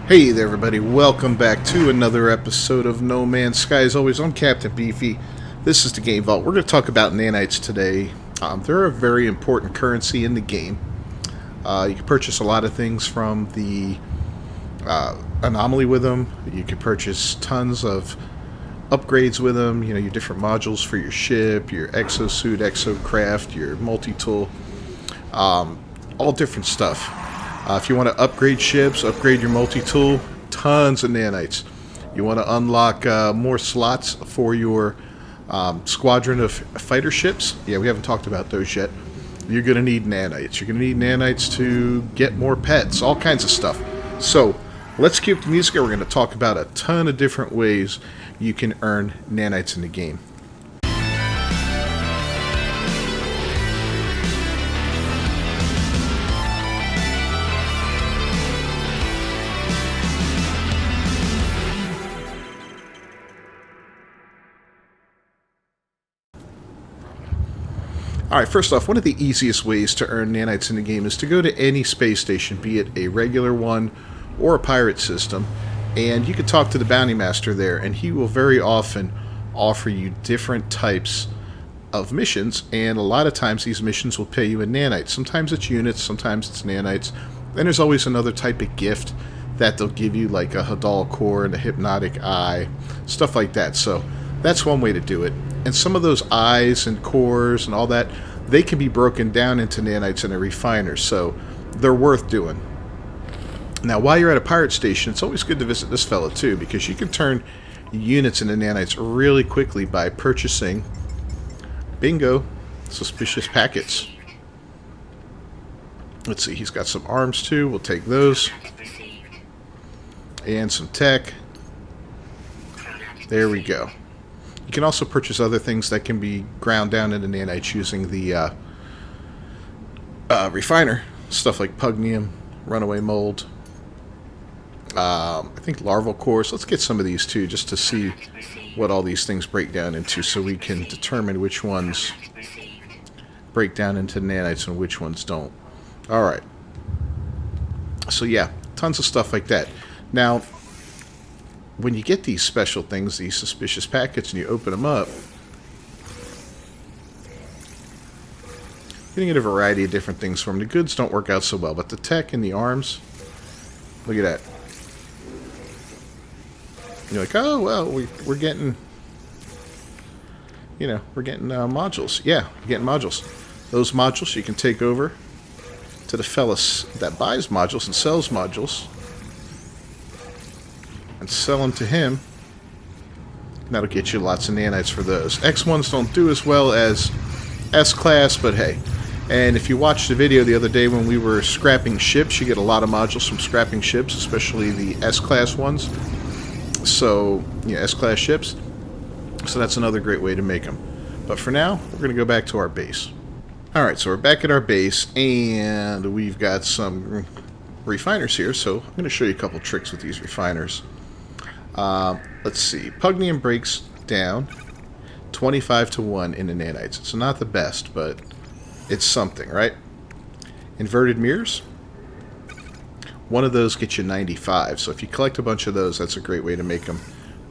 Hey there, everybody. Welcome back to another episode of No Man's Sky. As always, I'm Captain Beefy. This is the Game Vault. We're going to talk about nanites today. They're a very important currency in the game. You can purchase a lot of things from the anomaly with them. You can purchase tons of upgrades with them. You know, your different modules for your ship, your exosuit, exocraft, your multi-tool. All different stuff. If you want to upgrade ships, upgrade your multi-tool, tons of nanites. You want to unlock more slots for your squadron of fighter ships. Yeah, we haven't talked about those yet. You're going to need nanites. You're going to need nanites to get more pets, all kinds of stuff. So, let's keep the music. We're going to talk about a ton of different ways you can earn nanites in the game. Alright, first off, one of the easiest ways to earn nanites in the game is to go to any space station, be it a regular one or a pirate system, and you can talk to the bounty master there, and he will very often offer you different types of missions, and a lot of times these missions will pay you in nanites. Sometimes it's units, sometimes it's nanites, and there's always another type of gift that they'll give you, like a Hadal core and a hypnotic eye, stuff like that. So that's one way to do it. And some of those eyes and cores and all that, they can be broken down into nanites in a refiner, so they're worth doing. Now, while you're at a pirate station, it's always good to visit this fella too, because you can turn units into nanites really quickly by purchasing, bingo, suspicious packets. Let's see, he's got some arms too, we'll take those. And some tech. There we go. You can also purchase other things that can be ground down into nanites using the refiner. Stuff like pugnium, runaway mold, I think larval cores. Let's get some of these too, just to see what all these things break down into, so we can determine which ones break down into nanites and which ones don't. Alright. So yeah, tons of stuff like that. Now, when you get these special things, these suspicious packets, and you open them up, you're going to get a variety of different things from them. The goods don't work out so well, but the tech and the arms, look at that. You're like, oh, well, we're getting, we're getting modules. Yeah, we're getting modules. Those modules you can take over to the fella that buys modules and sells modules, and sell them to him. And that'll get you lots of nanites for those. X1s don't do as well as S-Class, but hey. And if you watched the video the other day when we were scrapping ships, you get a lot of modules from scrapping ships, especially the S-Class ones. So, yeah, S-Class ships. So that's another great way to make them. But for now, we're going to go back to our base. Alright, so we're back at our base, and we've got some refiners here, so I'm going to show you a couple tricks with these refiners. Let's see. Pugnium breaks down 25 to 1 in the nanites. It's not the best, but it's something, right? Inverted mirrors. One of those gets you 95. So if you collect a bunch of those, that's a great way to make them.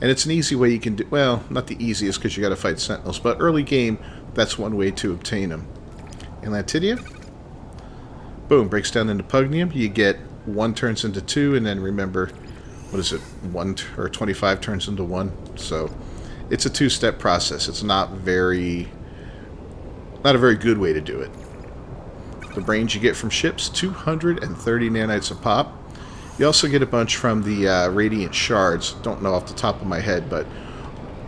And it's an easy way you can do, well, not the easiest because you got to fight sentinels, but early game, that's one way to obtain them. And Latidium. Boom, breaks down into pugnium. You get 1 turns into 2, and then remember, what is it, 1 or 25 turns into 1. So it's a 2-step process. It's not a very good way to do it. The brains you get from ships, 230 nanites a pop. You also get a bunch from the radiant shards. Don't know off the top of my head, but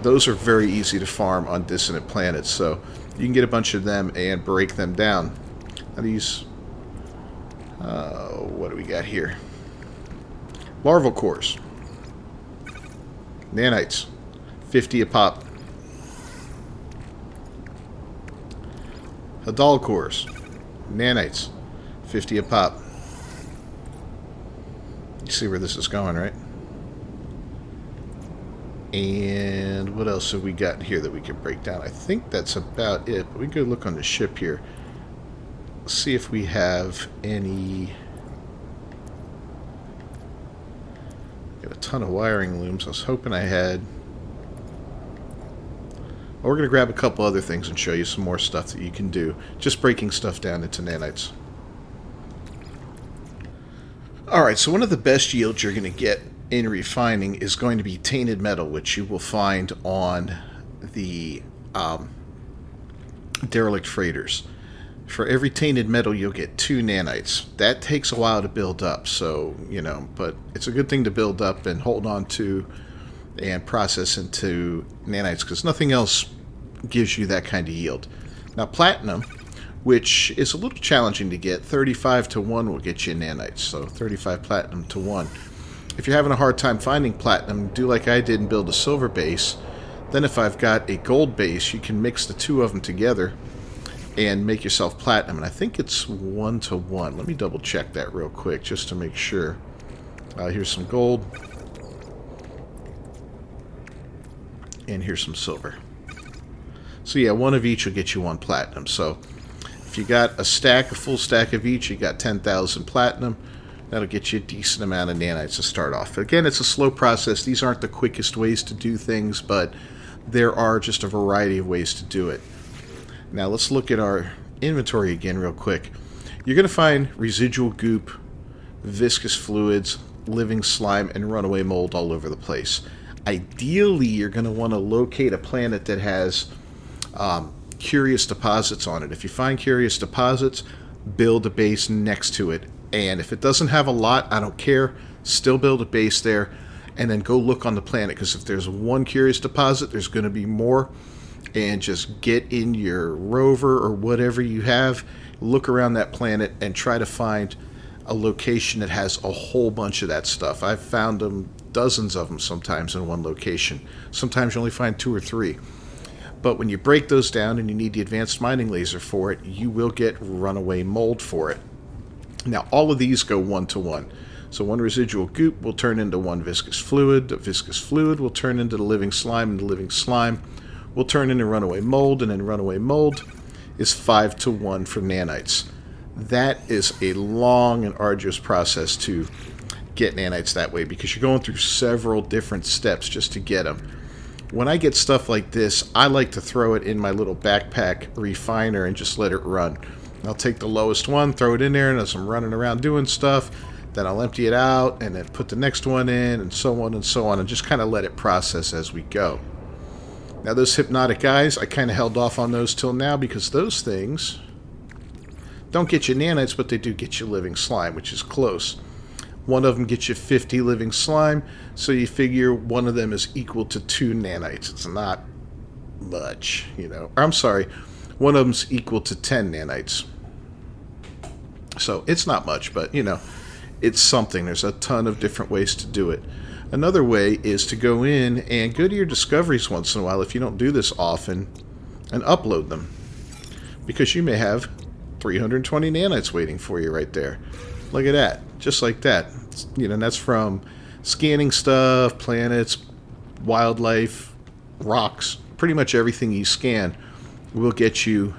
those are very easy to farm on dissonant planets. So you can get a bunch of them and break them down. Now these, what do we got here? Larval cores. Nanites. 50 a pop. Hadal cores. Nanites. 50 a pop. You see where this is going, right? And what else have we got here that we can break down? I think that's about it. But we can go look on the ship here. See if we have any Got a ton of wiring looms. I was hoping I had... We're going to grab a couple other things and show you some more stuff that you can do. Just breaking stuff down into nanites. Alright, so one of the best yields you're going to get in refining is going to be tainted metal, which you will find on the derelict freighters. For every tainted metal, you'll get 2 nanites. That takes a while to build up, so, you know, but it's a good thing to build up and hold on to and process into nanites, because nothing else gives you that kind of yield. Now, platinum, which is a little challenging to get, 35 to 1 will get you nanites, so 35 platinum to 1. If you're having a hard time finding platinum, do like I did and build a silver base. Then if I've got a gold base, you can mix the two of them together and make yourself platinum. And I think it's 1 to 1. Let me double check that real quick just to make sure. Here's some gold. And here's some silver. So yeah, 1 of each will get you 1 platinum. So if you got a full stack of each, you got 10,000 platinum. That'll get you a decent amount of nanites to start off. Again, it's a slow process. These aren't the quickest ways to do things, but there are just a variety of ways to do it. Now let's look at our inventory again real quick. You're going to find residual goop, viscous fluids, living slime, and runaway mold all over the place. Ideally, you're going to want to locate a planet that has curious deposits on it. If you find curious deposits, build a base next to it. And if it doesn't have a lot, I don't care. Still build a base there, and then go look on the planet, because if there's one curious deposit, there's going to be more. And just get in your rover or whatever you have, look around that planet, and try to find a location that has a whole bunch of that stuff. I've found them, dozens of them sometimes in one location. Sometimes you only find 2 or 3. But when you break those down and you need the advanced mining laser for it, you will get runaway mold for it. Now, all of these go 1 to 1. So 1 residual goop will turn into 1 viscous fluid. The viscous fluid will turn into the living slime, and the living slime will turn into runaway mold, and then runaway mold is 5 to 1 for nanites. That is a long and arduous process to get nanites that way, because you're going through several different steps just to get them. When I get stuff like this, I like to throw it in my little backpack refiner and just let it run. I'll take the lowest one, throw it in there, and as I'm running around doing stuff, then I'll empty it out and then put the next one in, and so on, and just kind of let it process as we go. Now, those hypnotic eyes, I kind of held off on those till now, because those things don't get you nanites, but they do get you living slime, which is close. One of them gets you 50 living slime, so you figure one of them is equal to 2 nanites. It's not much, you know. Or, I'm sorry, one of them's equal to 10 nanites. So it's not much, but, you know, it's something. There's a ton of different ways to do it. Another way is to go in and go to your discoveries once in a while, if you don't do this often, and upload them. Because you may have 320 nanites waiting for you right there. Look at that. Just like that. You know, that's from scanning stuff, planets, wildlife, rocks. Pretty much everything you scan will get you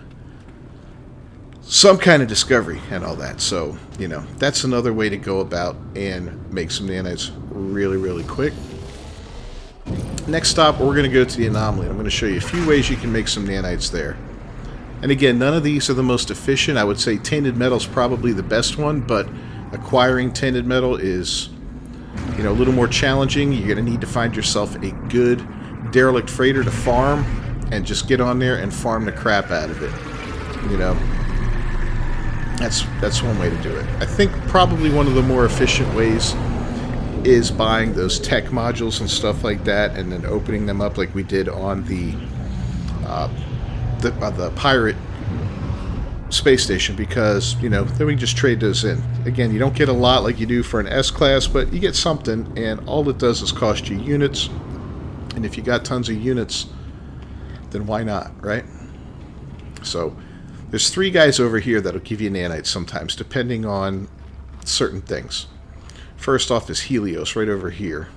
some kind of discovery and all that. So, you know, that's another way to go about and make some nanites really, really quick. Next stop, we're going to go to the anomaly. I'm going to show you a few ways you can make some nanites there. And again, none of these are the most efficient. I would say tainted metal is probably the best one, but acquiring tainted metal is, you know, a little more challenging. You're going to need to find yourself a good derelict freighter to farm, and just get on there and farm the crap out of it. You know, that's one way to do it. I think probably one of the more efficient ways is buying those tech modules and stuff like that, and then opening them up like we did on the pirate space station, because, you know, then we can just trade those in. Again, you don't get a lot like you do for an S-class, but you get something, and all it does is cost you units. And if you got tons of units, then why not, right? So there's 3 guys over here that'll give you nanites sometimes, depending on certain things. First off is Helios, right over here.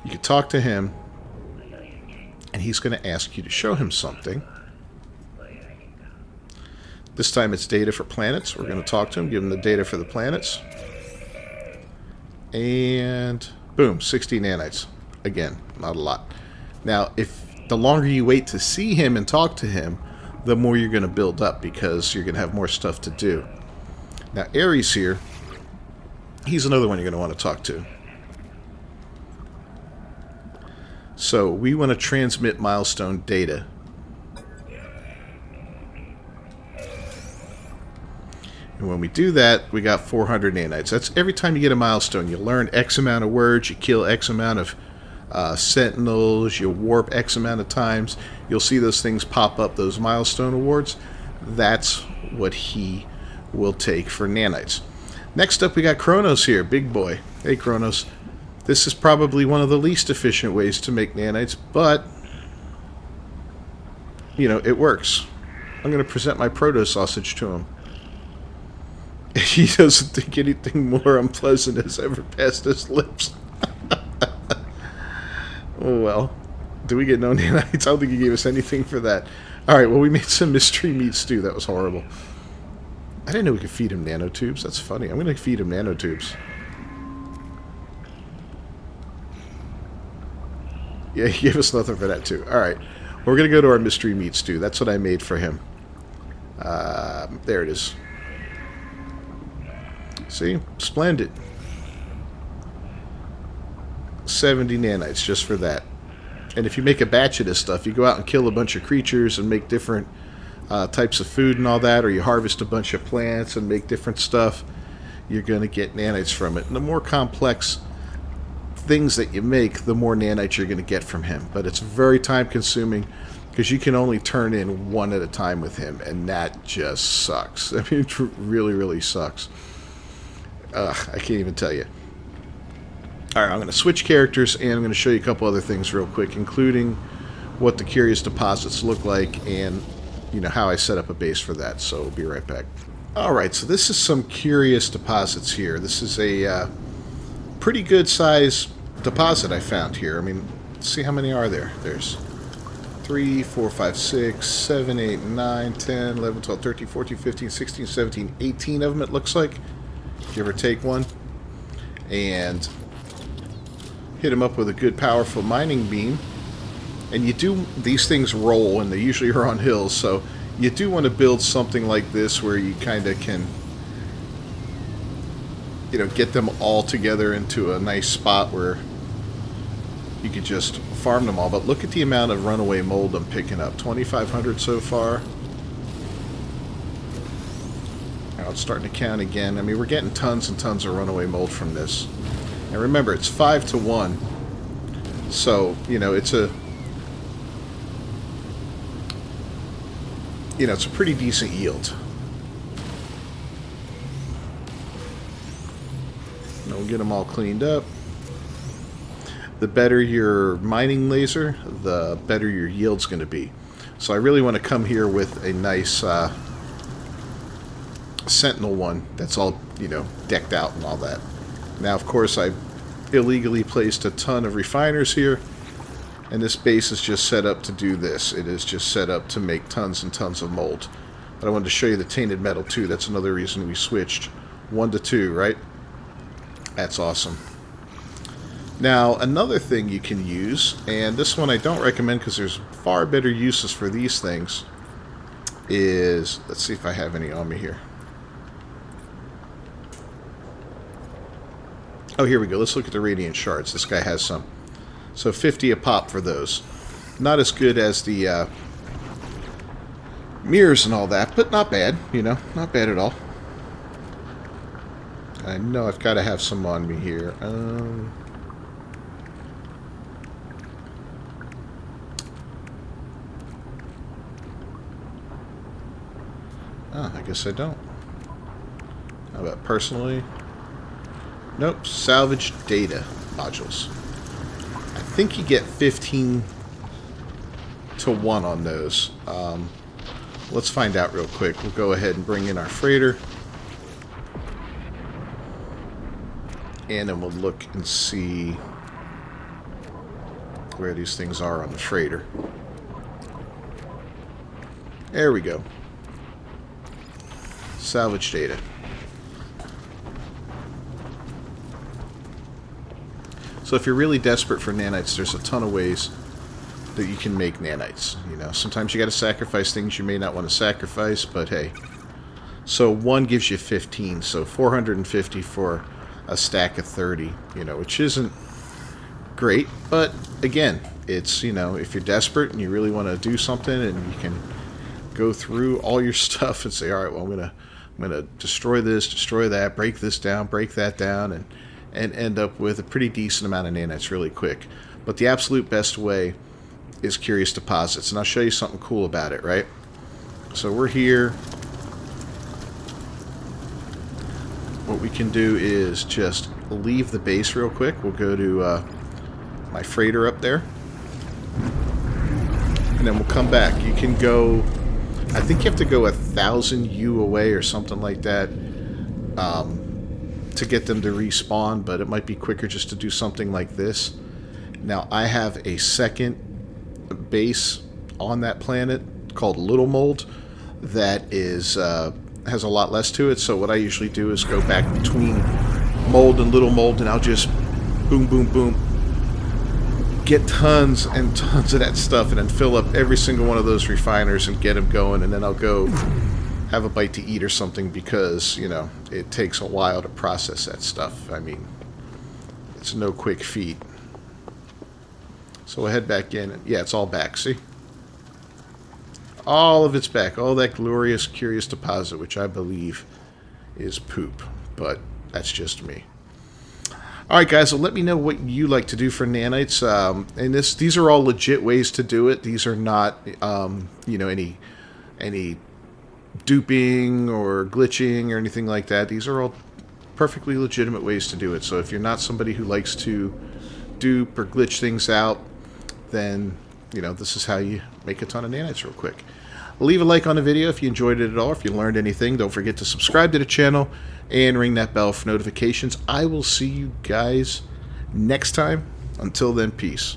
You can talk to him, and he's going to ask you to show him something. This time it's data for planets. We're going to talk to him, give him the data for the planets. And boom, 60 nanites. Again, not a lot. Now, if the longer you wait to see him and talk to him, the more you're going to build up because you're going to have more stuff to do. Now, Ares here, he's another one you're going to want to talk to. So, we want to transmit milestone data. And when we do that, we got 400 nanites. That's every time you get a milestone. You learn X amount of words, you kill X amount of sentinels, you warp X amount of times. You'll see those things pop up, those milestone awards. That's what he will take for nanites. Next up, we got Kronos here, big boy. Hey, Kronos. This is probably one of the least efficient ways to make nanites, but, you know, it works. I'm going to present my proto sausage to him. He doesn't think anything more unpleasant has ever passed his lips. Oh, well. Do we get no nanites? I don't think he gave us anything for that. Alright, well, we made some mystery meat stew. That was horrible. I didn't know we could feed him nanotubes. That's funny. I'm going to feed him nanotubes. Yeah, he gave us nothing for that, too. Alright. We're going to go to our mystery meat stew. That's what I made for him. There it is. See? Splendid. 70 nanites just for that. And if you make a batch of this stuff, you go out and kill a bunch of creatures and make different types of food and all that, or you harvest a bunch of plants and make different stuff, you're going to get nanites from it. And the more complex things that you make, the more nanites you're going to get from him. But it's very time consuming because you can only turn in one at a time with him, and that just sucks. I mean, it really, really sucks. I can't even tell you. Alright, I'm going to switch characters, and I'm going to show you a couple other things real quick, including what the curious deposits look like, and, you know, how I set up a base for that. So we'll be right back. Alright, so this is some curious deposits here. This is a pretty good size deposit I found here. I mean, let's see how many are there. There's 3, 4, 5, 6, 7, 8, 9, 10, 11, 12, 13, 14, 15, 16, 17, 18 of them, it looks like. Give or take one. And hit them up with a good, powerful mining beam. And you do, these things roll, and they usually are on hills, so you do want to build something like this where you kind of can, you know, get them all together into a nice spot where you could just farm them all. But look at the amount of runaway mold I'm picking up. 2,500 so far. Now it's starting to count again. I mean, we're getting tons and tons of runaway mold from this. And remember, it's 5 to 1. So, you know, it's a... You know, it's a pretty decent yield. Now we'll get them all cleaned up. The better your mining laser, the better your yield's going to be. So I really want to come here with a nice sentinel one that's all, you know, decked out and all that. Now, of course, I illegally placed a ton of refiners here, and this base is just set up to do this. It is just set up to make tons and tons of mold. But I wanted to show you the tainted metal too. That's another reason we switched 1 to 2, right? That's awesome. Now, another thing you can use, and this one I don't recommend because there's far better uses for these things, is, let's see if I have any on me here. Oh, here we go. Let's look at the radiant shards. This guy has some. So 50 a pop for those. Not as good as the mirrors and all that, but not bad, you know. Not bad at all. I know I've got to have some on me here. I guess I don't. How about personally? Nope. Salvage data modules. I think you get 15 to 1 on those. Let's find out real quick. We'll go ahead and bring in our freighter. And then we'll look and see where these things are on the freighter. There we go. Salvage data. So if you're really desperate for nanites, there's a ton of ways that you can make nanites. You know, sometimes you got to sacrifice things you may not want to sacrifice, but hey. So 1 gives you 15, so 450 for a stack of 30, you know, which isn't great, but again, it's, you know, if you're desperate and you really want to do something and you can go through all your stuff and say, all right, well, I'm gonna destroy this, destroy that, break this down, break that down, and end up with a pretty decent amount of nanites really quick. But the absolute best way is curious deposits, and I'll show you something cool about it, right? So we're here. What we can do is just leave the base real quick. We'll go to my freighter up there, and then we'll come back. You can go, I think you have to go 1,000 U away or something like that to get them to respawn, but it might be quicker just to do something like this. Now, I have a second base on that planet called Little Mold that is has a lot less to it, so what I usually do is go back between Mold and Little Mold, and I'll just boom, boom, boom, get tons and tons of that stuff, and then fill up every single one of those refiners and get them going, and then I'll go have a bite to eat or something, because, you know, it takes a while to process that stuff. I mean, it's no quick feat. So we'll head back in, and yeah, it's all back, see? All of it's back. All that glorious, curious deposit, which I believe is poop. But that's just me. Alright, guys, so let me know what you like to do for nanites. And these are all legit ways to do it. These are not, you know, any duping or glitching or anything like that. These are all perfectly legitimate ways to do it. So if you're not somebody who likes to dupe or glitch things out, then, you know, this is how you make a ton of nanites real quick. Leave a like on the video if you enjoyed it at all. If you learned anything, don't forget to subscribe to the channel and ring that bell for notifications. I will see you guys next time. Until then, peace.